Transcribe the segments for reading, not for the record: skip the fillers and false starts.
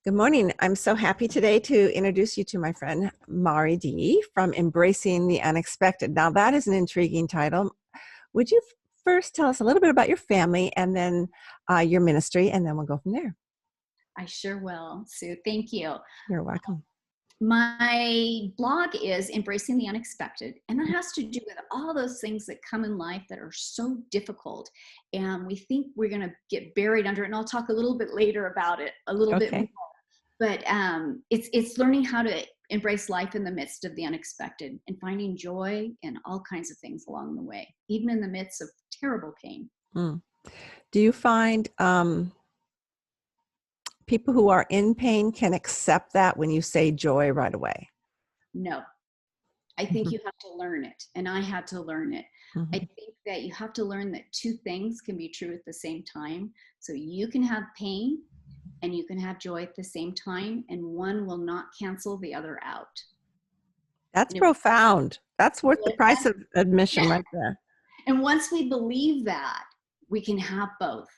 Good morning. I'm so happy today to introduce you to my friend Maree Dee from Embracing the Unexpected. Now, that is an intriguing title. Would you first tell us a little bit about your family and then your ministry, and then we'll go from there? I sure will, Sue. Thank you. You're welcome. My blog is Embracing the Unexpected, and that has to do with all those things that come in life that are so difficult, and we think we're going to get buried under it. And I'll talk a little bit later about it, a little bit more. Okay. But it's learning how to embrace life in the midst of the unexpected and finding joy in all kinds of things along the way, even in the midst of terrible pain. Mm. Do you find people who are in pain can accept that when you say joy right away? No, I think you have to learn it, and I had to learn it. I Mm-hmm. think that you have to learn that two things can be true at the same time. So you can have pain and you can have joy at the same time, and one will not cancel the other out. That's And if profound. That's we worth the believe price that, of admission yeah. right there. And once we believe that, we can have both.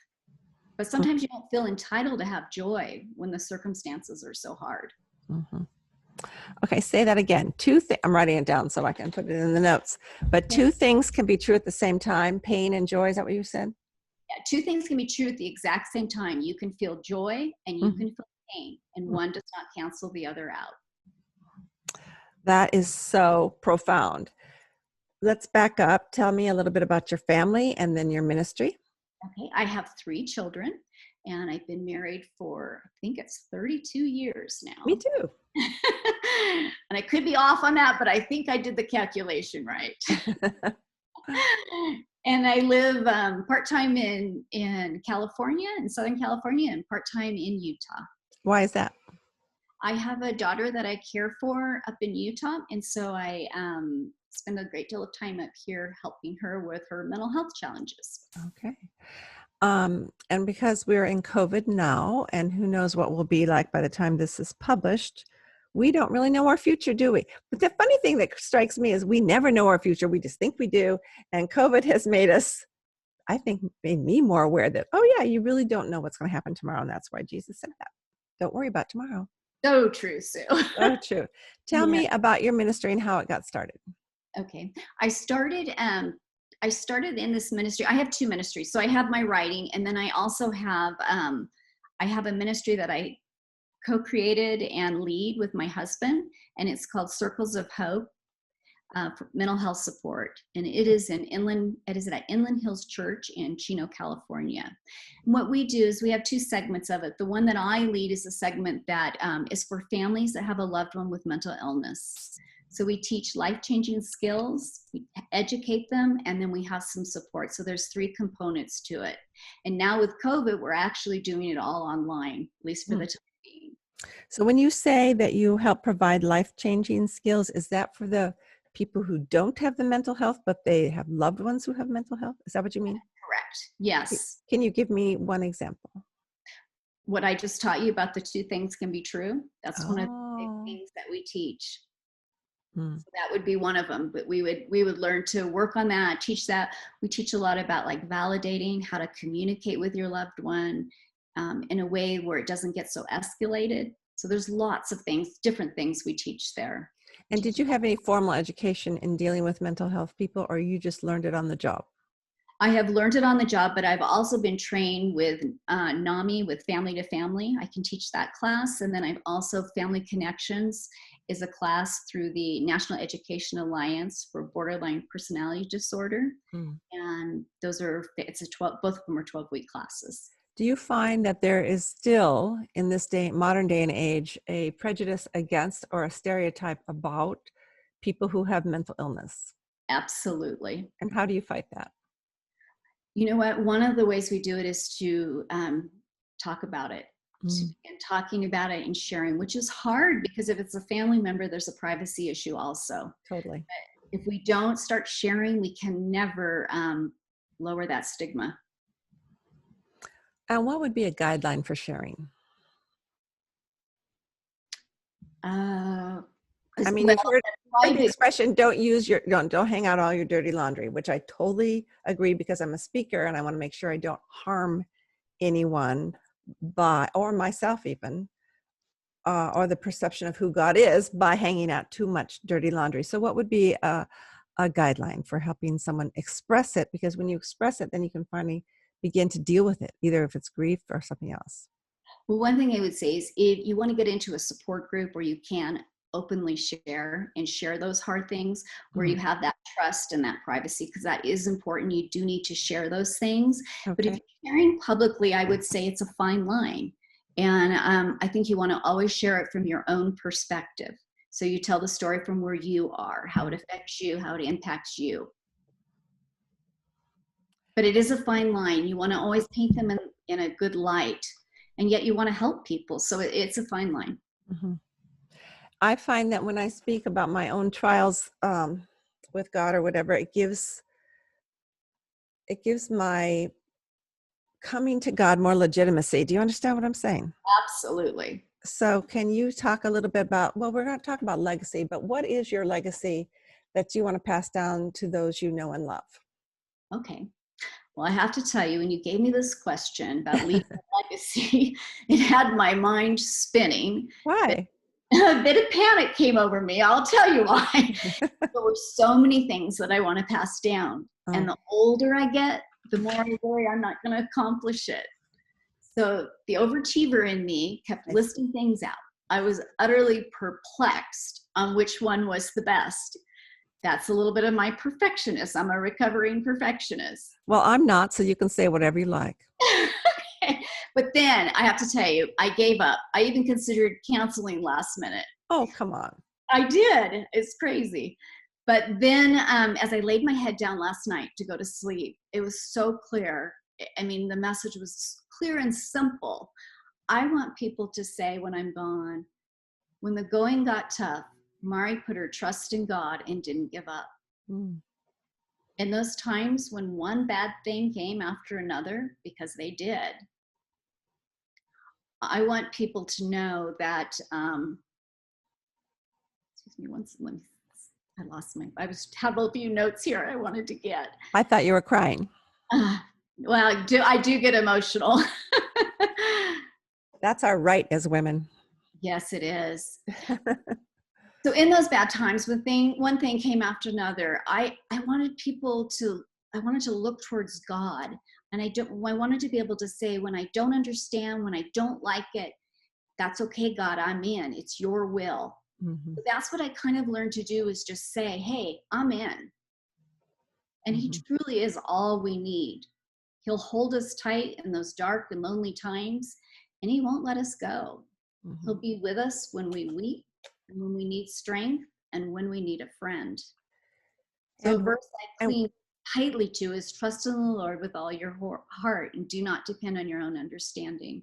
But sometimes you don't feel entitled to have joy when the circumstances are so hard. Mm-hmm. Okay, say that again. I'm writing it down so I can put it in the notes. But Okay. two things can be true at the same time, pain and joy. Is that what you said? Yeah, two things can be true at the exact same time. You can feel joy and you Mhm. can feel pain, and one does not cancel the other out. That is so profound. Let's back up. Tell me a little bit about your family and then your ministry. Okay, I have three children, and I've been married for, I think it's 32 years Me now. too. And I could be off on that, but I think I did the calculation right. And I live part-time in California, in Southern California, and part-time in Utah. Why is that? I have a daughter that I care for up in Utah, and so I spend a great deal of time up here helping her with her mental health challenges. Okay. And because we're in COVID now, and who knows what will be like by the time this is published, we don't really know our future, do we? But the funny thing that strikes me is we never know our future. We just think we do. And COVID has made us, I think, made me more aware that, oh, yeah, you really don't know what's going to happen tomorrow. And that's why Jesus said that. Don't worry about tomorrow. So true, Sue. So true. Tell Yeah. me about your ministry and how it got started. Okay. I started in this ministry. I have two ministries. So I have my writing, and then I also have I have a ministry that I co-created and lead with my husband, and it's called Circles of Hope for mental health support. And it is at Inland Hills Church in Chino, California. And what we do is we have two segments of it. The one that I lead is a segment that is for families that have a loved one with mental illness. So we teach life-changing skills, we educate them, and then we have some support. So there's three components to it. And now with COVID, we're actually doing it all online, at least for the time being. So when you say that you help provide life-changing skills, is that for the people who don't have the mental health, but they have loved ones who have mental health? Is that what you mean? Correct. Yes. Can you give me one example? What I just taught you about the two things can be true. That's one of the big Oh. things that we teach. Hmm. So that would be one of them. But we would learn to work on that, teach that. We teach a lot about like validating how to communicate with your loved one in a way where it doesn't get so escalated. So there's lots of things, different things we teach there. And did you have any formal education in dealing with mental health people, or you just learned it on the job? I have learned it on the job, but I've also been trained with NAMI, with Family to Family. I can teach that class. And then I've also Family Connections is a class through the National Education Alliance for Borderline Personality Disorder. Hmm. And both of them are 12-week classes. Do you find that there is still, in this modern day and age, a prejudice against or a stereotype about people who have mental illness? Absolutely. And how do you fight that? You know what? One of the ways we do it is to talk about it, Mm. and talking about it and sharing, which is hard because if it's a family member, there's a privacy issue also. Totally. If we don't start sharing, we can never lower that stigma. And what would be a guideline for sharing? Uh, I mean, well, you've heard the expression, don't hang out all your dirty laundry, which I totally agree because I'm a speaker and I want to make sure I don't harm anyone or myself even or the perception of who God is by hanging out too much dirty laundry. So what would be a guideline for helping someone express it? Because when you express it, then you can finally begin to deal with it, either if it's grief or something else. Well, one thing I would say is if you want to get into a support group where you can openly share and share those hard things, where Mm, you have that trust and that privacy, because that is important. You do need to share those things. But if okay. you're sharing publicly, I would say it's a fine line. And I think you want to always share it from your own perspective. So you tell the story from where you are, how it affects you, how it impacts you. But it is a fine line. You want to always paint them in a good light, and yet you want to help people. So it's a fine line. Mhm. I find that when I speak about my own trials with God or whatever, it gives my coming to God more legitimacy. Do you understand what I'm saying? Absolutely. So can you talk a little bit about, well, we're going to talk about legacy, but what is your legacy that you want to pass down to those you know and love? Okay. Well, I have to tell you, when you gave me this question about leaving a legacy, it had my mind spinning. But Why? a bit of panic came over me. I'll tell you why. There were so many things that I want to pass down. And Oh, the older I get, the more I worry I'm not going to accomplish it. So the overachiever in me kept I see. listing things out. I was utterly perplexed on which one was the best. That's a little bit of my perfectionist. I'm a recovering perfectionist. Well, I'm not, so you can say whatever you like. But then I have to tell you, I gave up. I even considered canceling last minute. Oh, come on. I did. It's crazy. But then as I laid my head down last night to go to sleep, it was so clear. I mean, the message was clear and simple. I want people to say when I'm gone, when the going got tough, Maree put her trust in God and didn't give up. Mm, In those times when one bad thing came after another, because they did, I want people to know that, excuse me, let me, I lost I have a few notes here I wanted to get. I thought you were crying. Uh, well, I do get emotional. That's our right as women. Yes, it is. So in those bad times, when one thing came after another, I wanted people to, I wanted to look towards God. And I wanted to be able to say, when I don't understand, when I don't like it, that's okay, God, I'm in. It's your will. Hmm. So that's what I kind of learned to do, is just say, hey, I'm in. And he Hmm. truly is all we need. He'll hold us tight in those dark and lonely times, and he won't let us go. Hmm. He'll be with us when we weep, and when we need strength, and when we need a friend. So a And verse I and cling tightly to is, trust in the Lord with all your heart and do not depend on your own understanding.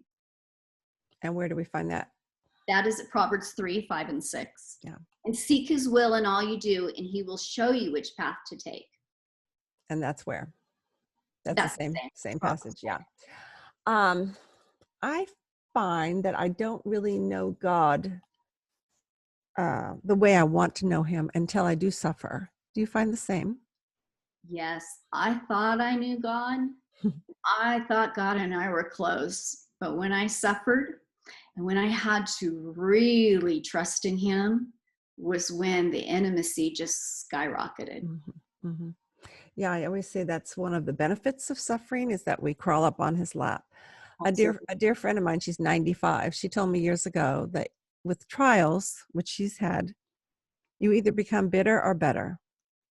and where do we find that? That is at Proverbs 3, 5, and 6. Yeah, And seek his will in all you do, and he will show you which path to take. and that's where. That's the That's same the same. same Proverbs. passage. Yeah. Um, I find that I don't really know God the way I want to know Him until I do suffer. Do you find the same? Yes, I thought I knew God. I thought God and I were close. But when I suffered and when I had to really trust in him, was when the intimacy just skyrocketed. Hmm. Hmm. Yeah, I always say that's one of the benefits of suffering is that we crawl up on His lap. A dear Absolutely. a dear friend of mine, she's 95. She told me years ago that with trials, which she's had, you either become bitter or better.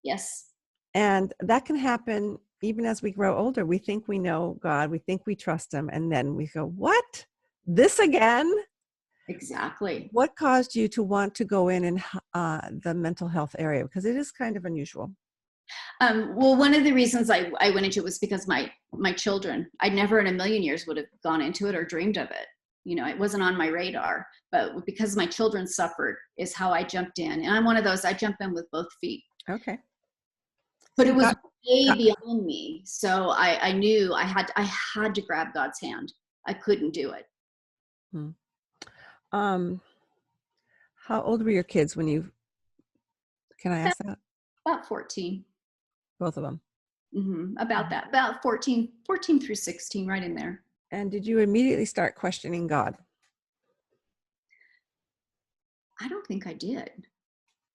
Yes, And that can happen even as we grow older. We think we know God, we think we trust Him, and then we go, "What? This again?" exactly. What caused you to want to go in the mental health area? Because it is kind of unusual. Well, one of the reasons I went into it was because my children, I never in a million years would have gone into it or dreamed of it. It wasn't on my radar. But because my children suffered is how I jumped in. And I'm one of those, I jump in with both feet. Okay. But See, it was way God, beyond me. So I knew I had to grab God's hand. I couldn't do it. hmm. um, how old were your kids when you, can I ask that? About 14. Both of them. About that. About 14 through 16, right in there. And did you immediately start questioning God? I don't think I did,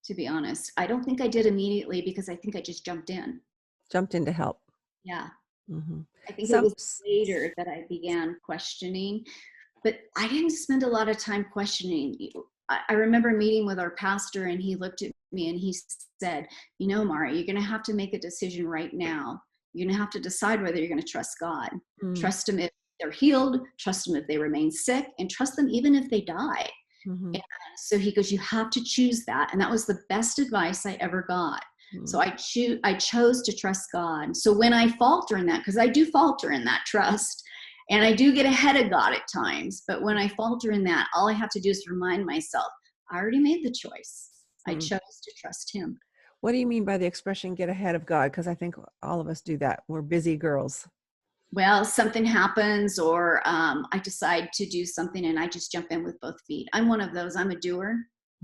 to be honest. I don't think I did immediately because I think I just jumped in. Jumped in to help. Yeah. Hmm. I think it Some, was later that I began questioning, but I didn't spend a lot of time questioning. I remember meeting with our pastor, and he looked at me and he said, you know, Maree, you're going to have to make a decision right now. You're going to have to decide whether you're going to trust God. mm, Trust him if they're healed, trust them if they remain sick, and trust them even if they die. hmm, And so he goes, you have to choose that. And that was the best advice I ever got. So mm, I chose to trust God. So when I falter in that, because I do falter in that trust, and I do get ahead of God at times, but when I falter in that, all I have to do is remind myself, I already made the choice. I mm. chose to trust him. What do you mean by the expression get ahead of God? Because I think all of us do that. We're busy girls. Well, something happens, or I decide to do something and I just jump in with both feet. I'm one of those. I'm a doer.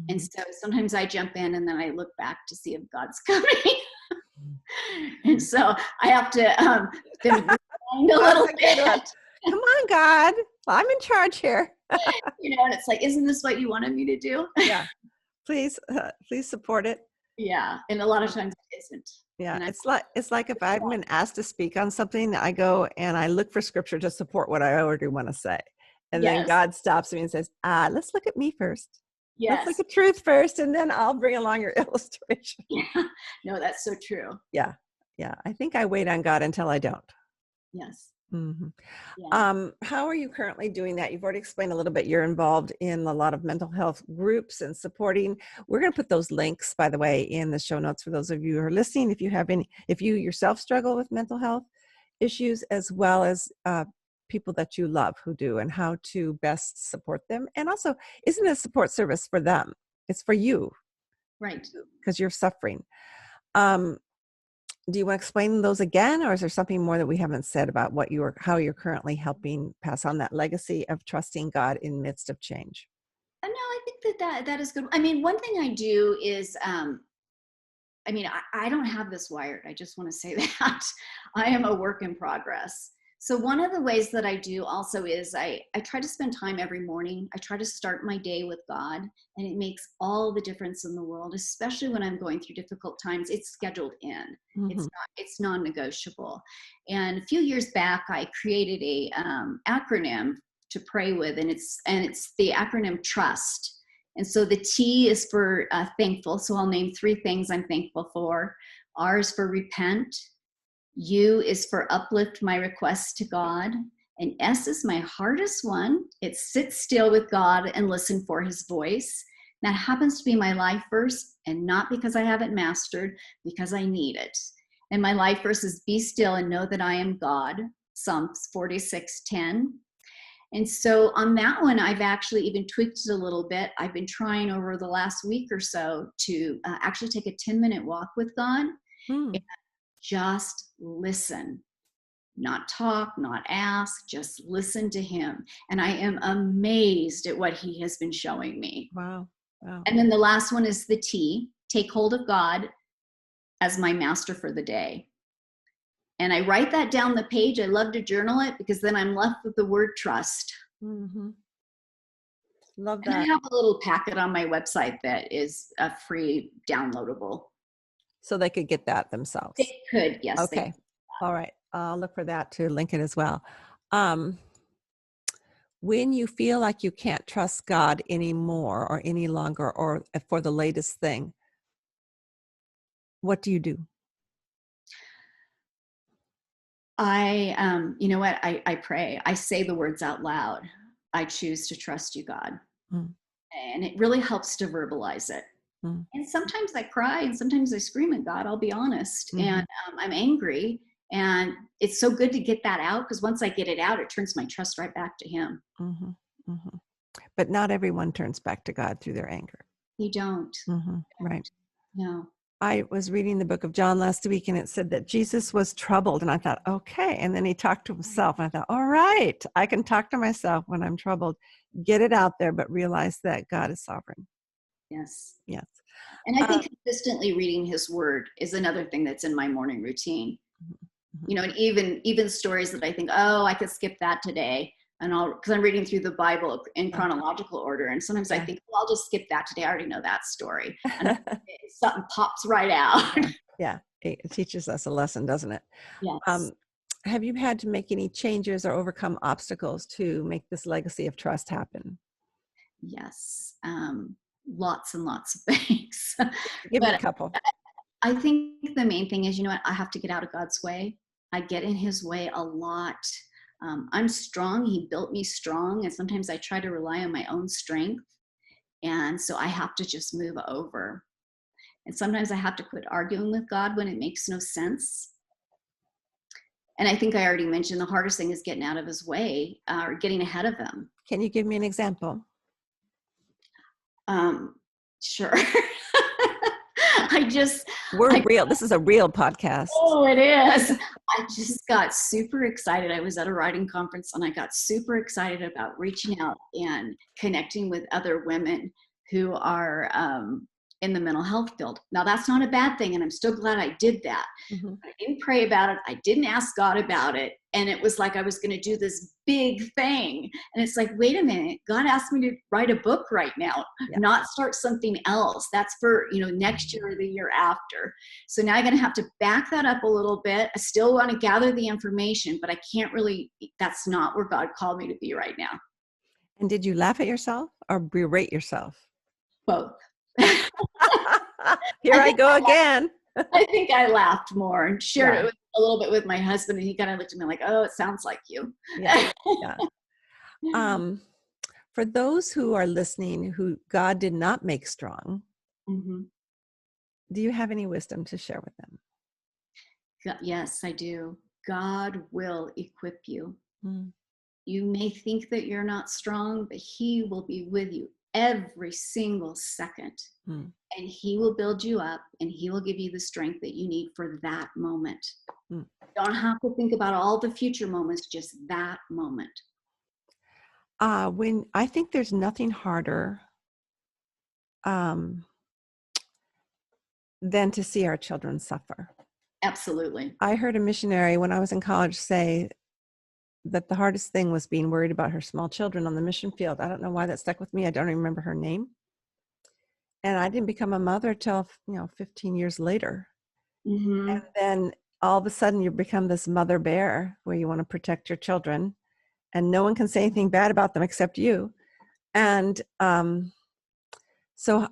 And Mhm. so sometimes I jump in and then I look back to see if God's coming. And Mhm. so I have to then rewind a That's little a good one. bit, Come on, God. I'm in charge here. and it's like, isn't this what you wanted me to do? Yeah. Please, please support it. Yeah. And a lot of times it isn't. Yeah, And I, it's like if I've been asked to speak on something, I go and I look for scripture to support what I already want to say. And then yes, God stops me and says, let's look at me first. Let's look yes. at truth first, and then I'll bring along your illustration. Yeah. No, that's so true. Yeah. Yeah. I think I wait on God until I don't. Yes. Mhm. Yeah. How are you currently doing that? You've already explained a little bit. You're involved in a lot of mental health groups and supporting. We're going to put those links, by the way, in the show notes for those of you who are listening. If you have any, if you yourself struggle with mental health issues, as well as people that you love who do, and how to best support them. And also, isn't it a support service for them? It's for you Right. because you're suffering. Um, do you want to explain those again, or is there something more that we haven't said about how you're currently helping pass on that legacy of trusting God in midst of change? No, I think that is good. I mean, one thing I do is, I mean, I don't have this wired. I just want to say that I am a work in progress. So one of the ways that I do also is I try to spend time every morning. I try to start my day with God, and it makes all the difference in the world, especially when I'm going through difficult times. It's scheduled in. Hmm. It's non-negotiable. And a few years back, I created a acronym to pray with, and it's the acronym TRUST. And so the T is for thankful. So I'll name 3 things I'm thankful for. R is for repent. U is for uplift my requests to God. And S is my hardest one. It's sit still with God and listen for his voice. That happens to be my life verse, and not because I haven't mastered, because I need it. And my life verse is be still and know that I am God. Psalms 46:10. And so on that one, I've actually even tweaked it a little bit. I've been trying over the last week or so to actually take a 10-minute walk with God Hmm. and just listen, not talk, not ask, just listen to him. And I am amazed at what he has been showing me. Wow. Wow. And then the last one is the T, take hold of God as my master for the day. And I write that down the page. I love to journal it because then I'm left with the word trust. Hmm. Love And I that. have a little packet on my website that is a free downloadable. So they could get that themselves. They could, yes, they. Okay. All right. I'll look for that to link it as well. Um, when you feel like you can't trust God anymore or any longer, or for the latest thing, what do you do? You know what? I pray. I say the words out loud. I choose to trust you, God. Mm, And it really helps to verbalize it. mm, And sometimes I cry and sometimes I scream at God, I'll be honest. And mhm, I'm angry. And it's so good to get that out because once I get it out, it turns my trust right back to him. mhm, mhm. But not everyone turns back to God through their anger. You don't. Right. No. I was reading the book of John last week, and it said that Jesus was troubled. And I thought, okay. And then he talked to himself. And I thought, all right, I can talk to myself when I'm troubled, get it out there, but realize that God is sovereign. Yes. Yes. And I Uh, think consistently reading his word is another thing that's in my morning routine. mhm, You know, and even stories that I think, oh, I could skip that today. and because I'm reading through the Bible in chronological order, and sometimes I Yeah. think, well, I'll just skip that today. I already know that story, and something pops right out. Yeah. Yeah. It teaches us a lesson, doesn't it? Yes, Um, have you had to make any changes or overcome obstacles to make this legacy of trust happen? yes, lots and lots of things. Give me a But couple. I think the main thing is, you know what? I have to get out of God's way. I get in His way a lot. I'm strong. He built me strong, and sometimes I try to rely on my own strength, and so I have to just move over. And sometimes I have to quit arguing with God when it makes no sense. And I think I already mentioned the hardest thing is getting out of His way, or getting ahead of Him. Can you give me an example? Um, sure. I just, We're I real. This is a real podcast. Oh, it is. I just got super excited. I was at a writing conference and I got super excited about reaching out and connecting with other women who are in the mental health field. Now, that's not a bad thing, and I'm still glad I did that. Mm-hmm. I didn't pray about it. I didn't ask God about it. And it was like I was going to do this big thing. And it's like, wait a minute, God asked me to write a book right now, Yeah. not start something else. That's for, next year or the year after. So now I'm going to have to back that up a little bit. I still want to gather the information, but I can't really, that's not where God called me to be right now. And did you laugh at yourself or berate yourself? Both. Here I I think go again. I think I laughed more and shared Yeah. it a little bit with my husband, and he kind of looked at me like, "Oh, it sounds like you." Yeah. Yeah. Um, for those who are listening who God did not make strong, Mhm. do you have any wisdom to share with them? Yes, I do. God will equip you. Mm, You may think that you're not strong, but He will be with you every single second. mm, And He will build you up, and He will give you the strength that you need for that moment. mm. You don't have to think about all the future moments, just that moment. When I think there's nothing harder um, than to see our children suffer. Absolutely. I heard a missionary when I was in college say that the hardest thing was being worried about her small children on the mission field. I don't know why that stuck with me. I don't even remember her name. And I didn't become a mother till 15 years later. Mm-hmm. And then all of a sudden you become this mother bear where you want to protect your children and no one can say anything bad about them except you. And so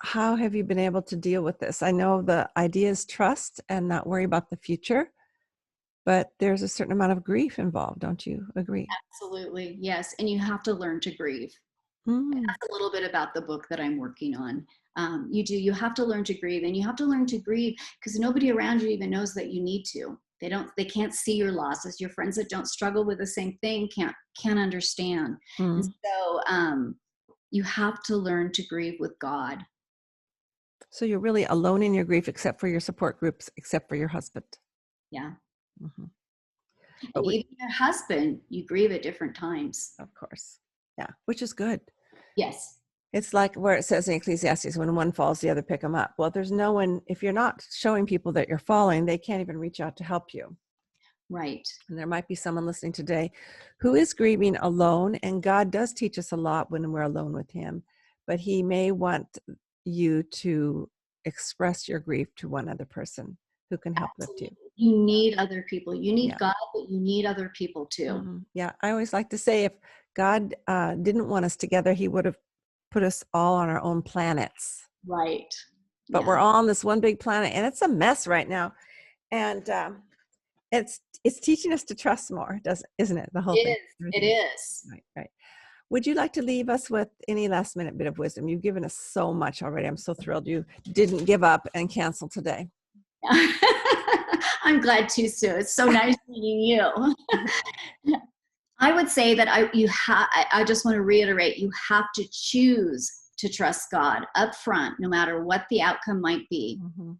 how have you been able to deal with this? I know the idea is trust and not worry about the future, but there's a certain amount of grief involved. Don't you agree? Absolutely. Yes. And you have to learn to grieve. Mm, That's a little bit about the book that I'm working on. You have to learn to grieve, and you have to learn to grieve because nobody around you even knows that you need to. They can't see your losses. Your friends that don't struggle with the same thing can't understand. And mm. so you have to learn to grieve with God. So you're really alone in your grief, except for your support groups, except for your husband. Yeah. Mhm. But And even your husband, you grieve at different times. of course, yeah, which is good. Yes. It's like where it says in Ecclesiastes, when one falls, the other pick them up. Well, there's no one, if you're not showing people that you're falling, they can't even reach out to help you. Right. And there might be someone listening today who is grieving alone, and God does teach us a lot when we're alone with Him, but He may want you to express your grief to one other person who can help lift you. Absolutely. You need other people. You need Yeah. God, but you need other people too. Yeah. I always like to say if God didn't want us together, He would have put us all on our own planets. Right. But we're Yeah. all on this one big planet, and it's a mess right now. And it's teaching us to trust more, isn't it? The whole It thing. is. It Everything. is. Right, right. Would you like to leave us with any last minute bit of wisdom? You've given us so much already. I'm so thrilled you didn't give up and cancel today. I'm glad too, Sue. It's so nice meeting you. I would say that I just want to reiterate, you have to choose to trust God up front, no matter what the outcome might be. Mm-hmm.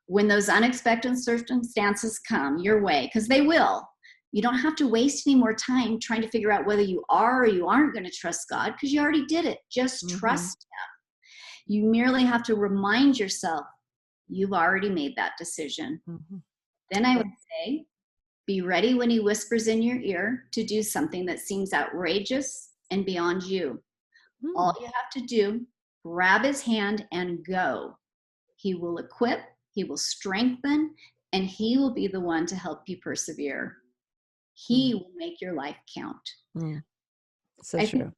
When those unexpected circumstances come your way, because they will, you don't have to waste any more time trying to figure out whether you are or you aren't going to trust God, because you already did it. Just Mm-hmm. trust Him. You merely have to remind yourself you've already made that decision. Mm-hmm. Then I Yeah. would say Be ready when he whispers in your ear to do something that seems outrageous and beyond you. All Hmm. you have to do, grab his hand and go. He will equip, he will strengthen, and he will be the one to help you persevere. Hmm. He will make your life count. Hmm. So I think true.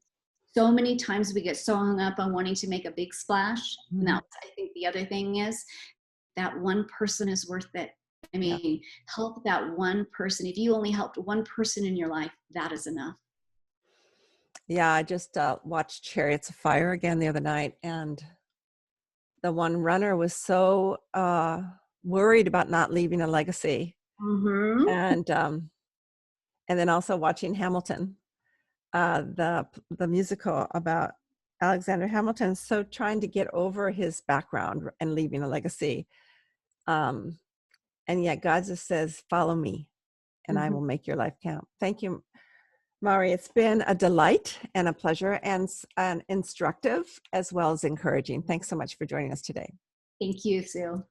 so many times we get so hung up on wanting to make a big splash. Hmm. Now, I think the other thing is that one person is worth it. I Yeah. mean, help that one person. If you only helped one person in your life, that is enough. Yeah. I just watched Chariots of Fire again the other night, and the one runner was so worried about not leaving a legacy. Mm-hmm. And then also watching Hamilton, the musical about Alexander Hamilton, so trying to get over his background and leaving a legacy. Um, and yet God just says, "Follow me, and I Mm-hmm. will make your life count." Thank you, Maree. It's been a delight and a pleasure, and instructive as well as encouraging. Thanks so much for joining us today. Thank you, Sue.